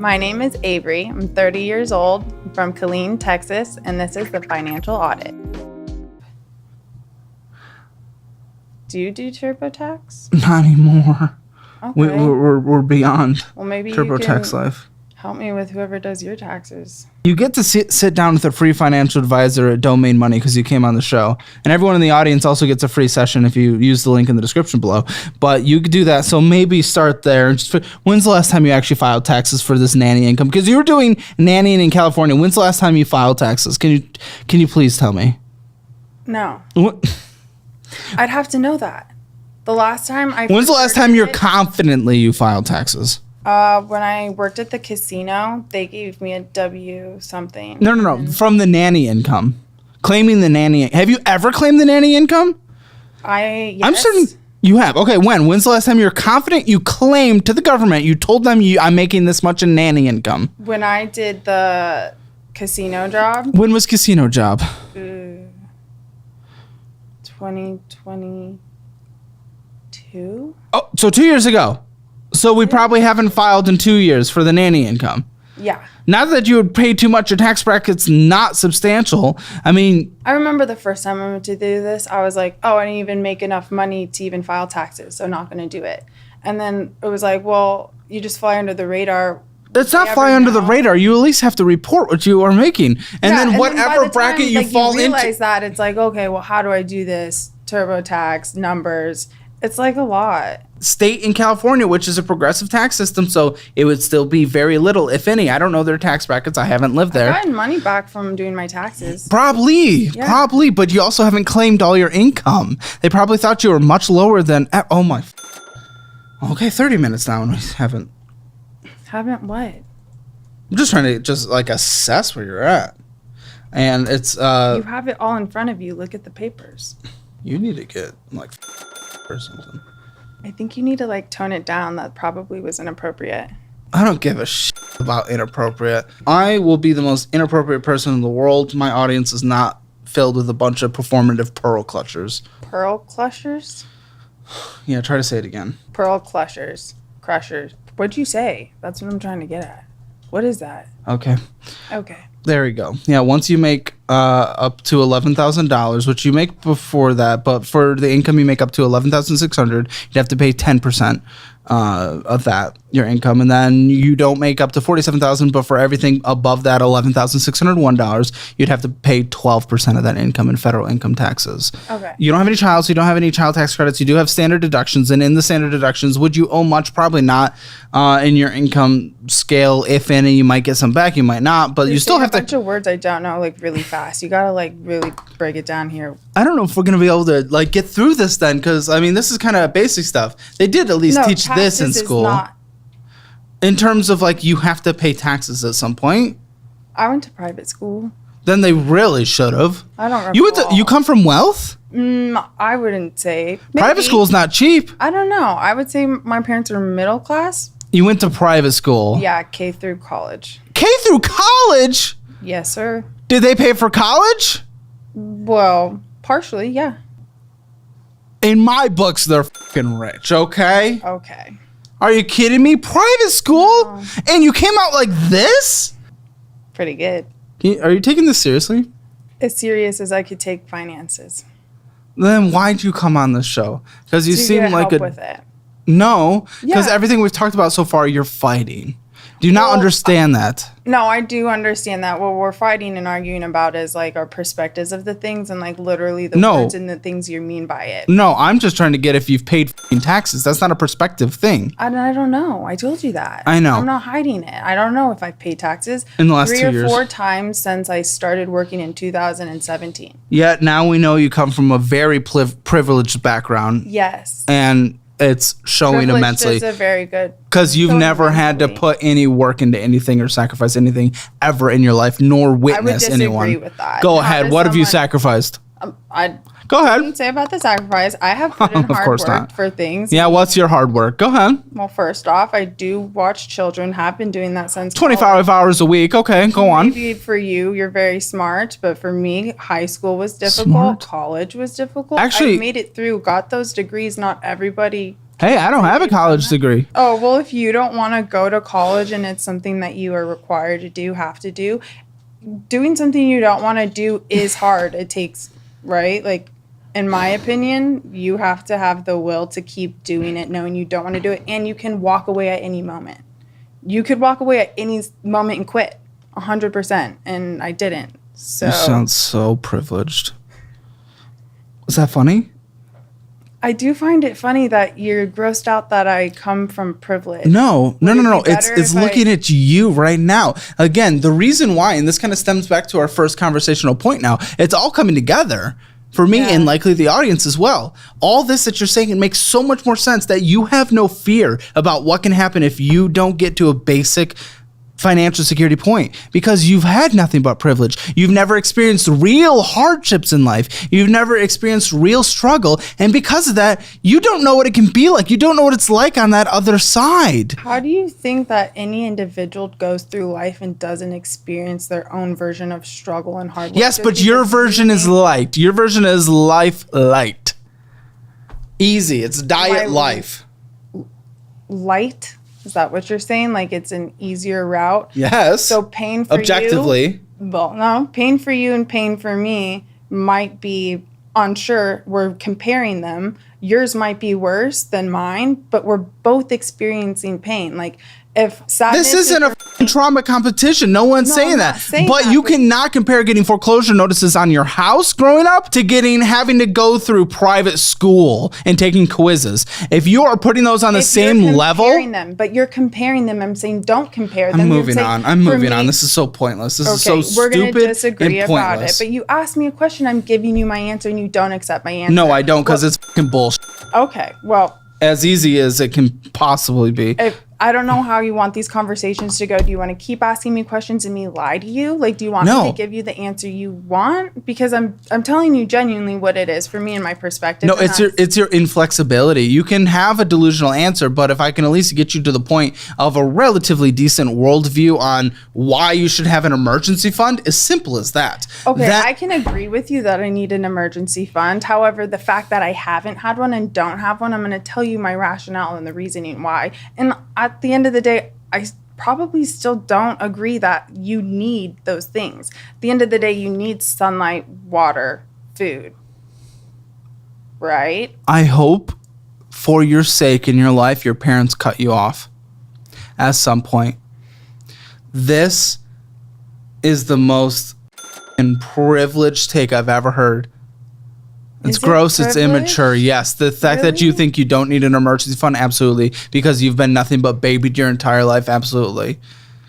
My name is Avery. I'm 30 years old. I'm from Killeen, Texas, and this is the Financial Audit. Do you do TurboTax? Not anymore. Okay. We're beyond maybe TurboTax life. Help me with whoever does your taxes. You get to sit down with a free financial advisor at Domain Money because you came on the show. And everyone in the audience also gets a free session if you use the link in the description below. But you could do that. So maybe start there. When's the last time you actually filed taxes for this nanny income? Because you were doing nannying in California. When's the last time you filed taxes? Can you please tell me? No. What? I'd have to know that. The last time When's the last time you filed taxes? When I worked at the casino, they gave me a W something. No. From the nanny income. Claiming the nanny. Have you ever claimed the nanny income? Yes. I'm certain you have. Okay, when? When's the last time you're confident you claimed to the government, you told them I'm making this much in nanny income? When I did the casino job. When was casino job? 2022. Oh, so 2 years ago. So we probably haven't filed in 2 years for the nanny income. Yeah. Not that you would pay too much, your tax bracket's not substantial. I mean, I remember the first time I went to do this, I was like, I didn't even make enough money to even file taxes, so I'm not going to do it. And then it was like, well, you just fly under the radar. It's not fly under the radar. You at least have to report what you are making. And then whatever bracket you fall into. You realize that, it's like, okay, well, how do I do this? TurboTax, numbers. It's like a lot. State in California, which is a progressive tax system, so it would still be very little, if any. I don't know their tax brackets. I haven't lived there. I've gotten money back from doing my taxes. Probably, but you also haven't claimed all your income. They probably thought you were much lower than, oh my. Okay, 30 minutes now and we haven't. Haven't what? I'm just trying to assess where you're at. And it's you have it all in front of you. Look at the papers. You need to get or something. I think you need to tone it down. That probably was inappropriate. I don't give a about inappropriate. I will be the most inappropriate person in the world. My audience is not filled with a bunch of performative pearl clutchers. Pearl clutchers? Yeah, try to say it again. Pearl clutchers. Crushers. What'd you say? That's what I'm trying to get at. What is that? Okay. There we go. Yeah, once you make up to $11,000, which you make before that, but for the income you make up to $11,600, you'd have to pay 10% of that, your income, and then you don't make up to $47,000, but for everything above that $11,601, you'd have to pay 12% of that income in federal income taxes. Okay. You don't have any child, so you don't have any child tax credits. You do have standard deductions, and in the standard deductions, would you owe much? Probably not. In your income scale, if any, you might get some back, you might not, but you still have to. A bunch of words I don't know really fast. You gotta really break it down here. I don't know if we're gonna be able to get through this then, because this is kind of basic stuff. They did at least teach this in school. In terms of you have to pay taxes at some point. I went to private school. Then they really should have. I don't recall. You come from wealth? I wouldn't say. Maybe. Private school's not cheap. I don't know. I would say my parents are middle class. You went to private school? Yeah, K through college. K through college? Yes, sir. Did they pay for college? Well, partially, yeah. In my books, they're fucking rich, okay? Okay. Are you kidding me? Private school? No. And you came out like this? Pretty good. Are you taking this seriously? As serious as I could take finances. Then why'd you come on this show? Because you seem like help with it. No, because everything we've talked about so far, you're fighting. Do you not understand that? No, I do understand that. What we're fighting and arguing about is our perspectives of the things and literally the words and the things you mean by it. No, I'm just trying to get if you've paid taxes. That's not a perspective thing. I don't know. I told you that. I know. I'm not hiding it. I don't know if I've paid taxes in the last 2 years. 3 or 4 times since I started working in 2017. Yet now we know you come from a very privileged background. Yes. And it's showing immensely. Is a very good. Because you've never had to put any work into anything or sacrifice anything ever in your life, nor witness anyone. I would disagree with that. Go ahead. What have you sacrificed? Go ahead. I didn't say about the sacrifice. I have put in hard work for things. Yeah, what's your hard work? Go ahead. Well, first off, I do watch children. Have been doing that since 25 hours a week. Okay, go on. Maybe for you, you're very smart, but for me, high school was difficult. College was difficult. Actually, I made it through, got those degrees. Not everybody Hey, I don't have a college degree. Oh, well, if you don't want to go to college and it's something that you are required to do, have to do, doing something you don't want to do is hard. It takes, right? Like, in my opinion, you have to have the will to keep doing it, knowing you don't want to do it, and you can walk away at any moment. You could walk away at any moment and quit, 100%, and I didn't. So You sound so privileged. Is that funny? I do find it funny that you're grossed out that I come from privilege. No. It's if looking at you right now. Again, the reason why, and this kind of stems back to our first conversational point now, it's all coming together for me and likely the audience as well. All this that you're saying, it makes so much more sense that you have no fear about what can happen if you don't get to a basic financial security point, because you've had nothing but privilege. You've never experienced real hardships in life. You've never experienced real struggle. And because of that, you don't know what it can be like. You don't know what it's like on that other side. How do you think that any individual goes through life and doesn't experience their own version of struggle and hard work? Yes, but your version is light. Your version is life light. Easy. It's diet life. Light? Is that what you're saying? Like it's an easier route? Yes. So pain for objectively. Well, no. Pain for you and pain for me might be unsure. We're comparing them. Yours might be worse than mine, but we're both experiencing pain. Like if sadness this isn't a trauma competition. No one's saying that. But you cannot compare getting foreclosure notices on your house growing up to having to go through private school and taking quizzes. If you are putting those on the same level, but you're comparing them. I'm saying don't compare them. I'm moving on. This is so pointless. This is so stupid. We're gonna disagree and about pointless. it. But you asked me a question. I'm giving you my answer, and you don't accept my answer. No, I don't, because it's fucking bullshit. Okay, well, as easy as it can possibly be. I don't know how you want these conversations to go. Do you want to keep asking me questions and me lie to you? Like, do you want me to give you the answer you want? Because I'm telling you genuinely what it is for me and my perspective. No, it's your inflexibility. You can have a delusional answer, but if I can at least get you to the point of a relatively decent worldview on why you should have an emergency fund, as simple as that. Okay, I can agree with you that I need an emergency fund. However, the fact that I haven't had one and don't have one, I'm going to tell you my rationale and the reasoning why. And at the end of the day, I probably still don't agree that you need those things. At the end of the day, you need sunlight, water, food, right? I hope for your sake in your life, your parents cut you off at some point. This is the most privileged take I've ever heard. It's gross. It's immature. Yes. The fact that you think you don't need an emergency fund, absolutely. Because you've been nothing but babied your entire life, absolutely.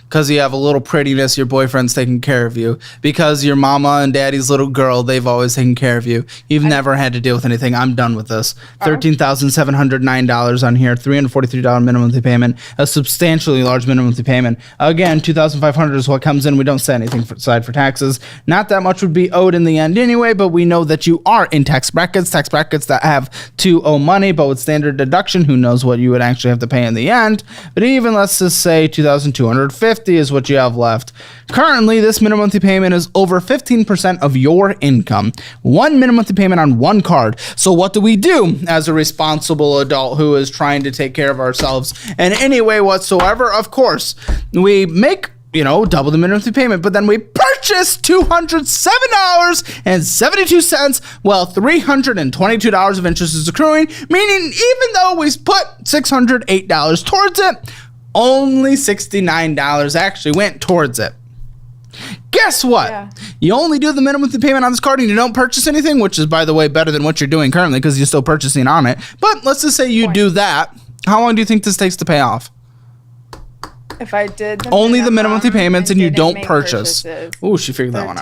Because you have a little prettiness, your boyfriend's taking care of you. Because your mama and daddy's little girl, they've always taken care of you. You've never had to deal with anything. I'm done with this. $13,709 on here, $343 minimum monthly payment, a substantially large minimum monthly payment. Again, $2,500 is what comes in. We don't say anything aside for taxes. Not that much would be owed in the end anyway, but we know that you are in tax brackets that have to owe money, but with standard deduction, who knows what you would actually have to pay in the end. But even, let's just say $2,250 is what you have left. Currently, this minimum monthly payment is over 15% of your income. One minimum monthly payment on one card. So what do we do as a responsible adult who is trying to take care of ourselves in any way whatsoever? Of course, we make double the minimum monthly payment, but then we purchase $207.72. Well, $322 of interest is accruing, meaning even though we put $608 towards it, only $69 actually went towards it. Guess what? Yeah. You only do the minimum monthly payment on this card and you don't purchase anything, which is, by the way, better than what you're doing currently because you're still purchasing on it. But let's just say you do that. How long do you think this takes to pay off? If I did only the minimum monthly payments and you don't purchase. Oh, she figured that one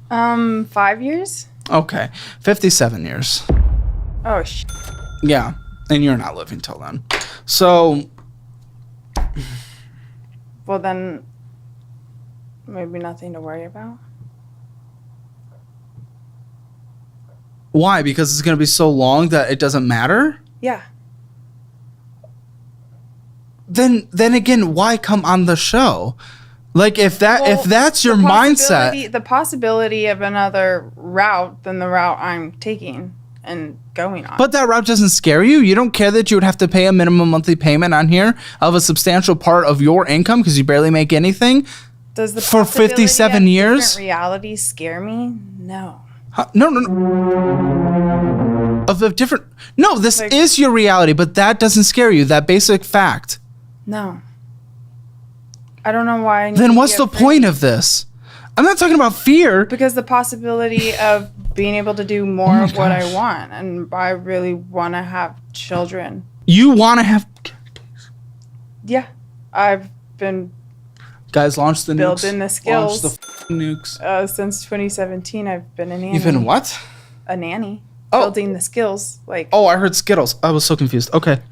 out. 5 years? Okay. 57 years. Oh, yeah. And you're not living till then. So. Well, then maybe nothing to worry about. Why? Because it's going to be so long that it doesn't matter? Yeah. Then again, why come on the show? Like if that's your mindset. The possibility of another route than the route I'm taking. and going on. But that route doesn't scare you? You don't care that you would have to pay a minimum monthly payment on here of a substantial part of your income because you barely make anything? Does the for 57 of years? different realities scare me? No. No. Of a different... No, this is your reality, but that doesn't scare you. That basic fact. No. I don't know why. Then what's the point of this? I'm not talking about fear. Because the possibility of being able to do more of what I want, and I really want to have children. You want to have... Yeah. I've been... Guys, launch the nukes. Building the skills. Launch the nukes. Since 2017, I've been a nanny. You've been what? A nanny. Oh. Building the skills. Like. Oh, I heard Skittles. I was so confused. Okay.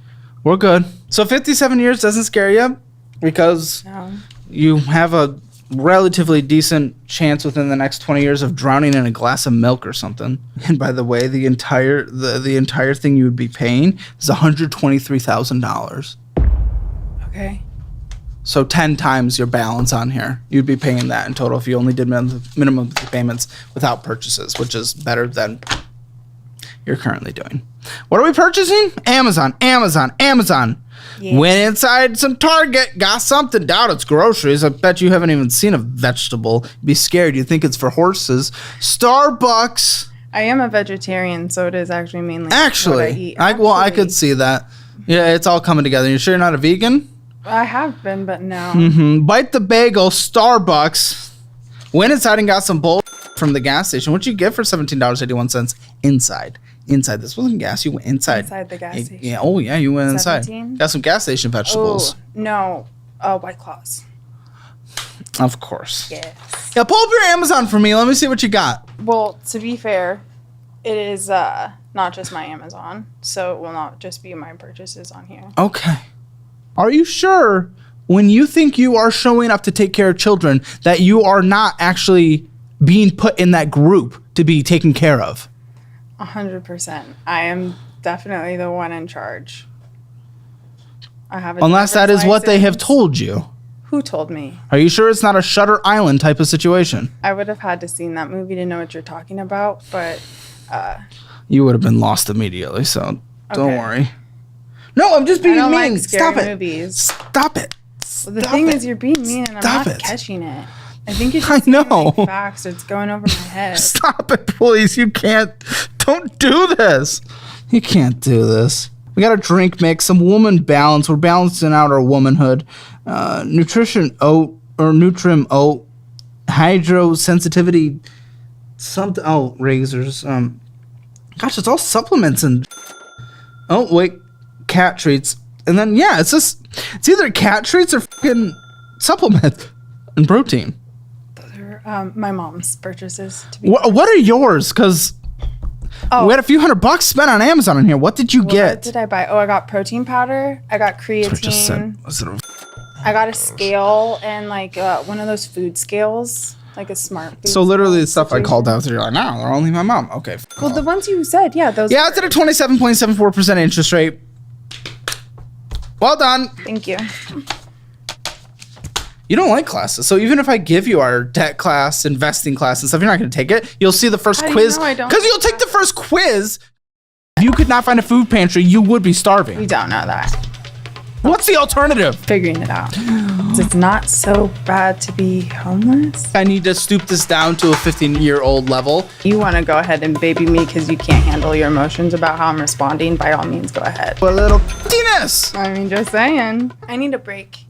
We're good. So 57 years doesn't scare you because you have a relatively decent chance within the next 20 years of drowning in a glass of milk or something. And by the way, the entire thing you would be paying is $123,000. Okay. So 10 times your balance on here. You'd be paying that in total if you only did minimum payments without purchases, which is better than you're currently doing. What are we purchasing? Amazon. Yeah. Went inside some Target, got something. Doubt it's groceries. I bet you haven't even seen a vegetable. You'd be scared. You think it's for horses. Starbucks. I am a vegetarian, so it is actually mainly what I eat. I could see that. Yeah, it's all coming together. You sure you're not a vegan? I have been, but no. Bite the bagel, Starbucks. Went inside and got some bull from the gas station. What'd you get for $17.81 inside? Inside. This wasn't gas. You went inside. Inside the gas station. Yeah. Oh, yeah. You went 17? inside. Got some gas station vegetables. Oh, no. White Claws. Of course. Yes. Yeah, pull up your Amazon for me. Let me see what you got. Well, to be fair, it is not just my Amazon, so it will not just be my purchases on here. Okay. Are you sure when you think you are showing up to take care of children that you are not actually being put in that group to be taken care of? 100%. I am definitely the one in charge. I have a Unless that is what they have told you. Who told me? Are you sure it's not a Shutter Island type of situation? I would have had to seen that movie to know what you're talking about, but... You would have been lost immediately, so don't worry. No, I'm just being mean. Like Stop it. Movies. Stop it. Well, the thing is, you're being mean, and I'm not catching it. I think it's just facts. It's going over my head. Stop it, please. You can't. Don't do this. You can't do this. We got a drink mix, some woman balance. We're balancing out our womanhood. Nutrition oat or Nutrim oat, hydro sensitivity, something. Oh, razors. Gosh, it's all supplements and. Oh wait. Cat treats, and then it's either cat treats or fucking supplement and protein. Those are my mom's purchases. What are yours? Because we had a few $100 spent on Amazon in here. What did you get? What did I buy? Oh, I got protein powder. I got creatine. I got a scale and like one of those food scales. Like a smart food. So literally the stuff I called out, you're like, no, they're only my mom. Okay. Well, the ones you said, those. Yeah, it's at a 27.74% interest rate. Well done. Thank you. You don't like classes, so even if I give you our debt class, investing class, and stuff, you're not going to take it. You'll see the first quiz. Because you'll take the first quiz. If you could not find a food pantry, you would be starving. We don't know that. What's the alternative? Figuring it out. It's not so bad to be homeless. I need to stoop this down to a 15-year-old level. You want to go ahead and baby me because you can't handle your emotions about how I'm responding, by all means, go ahead. A little penis. I mean, just saying. I need a break.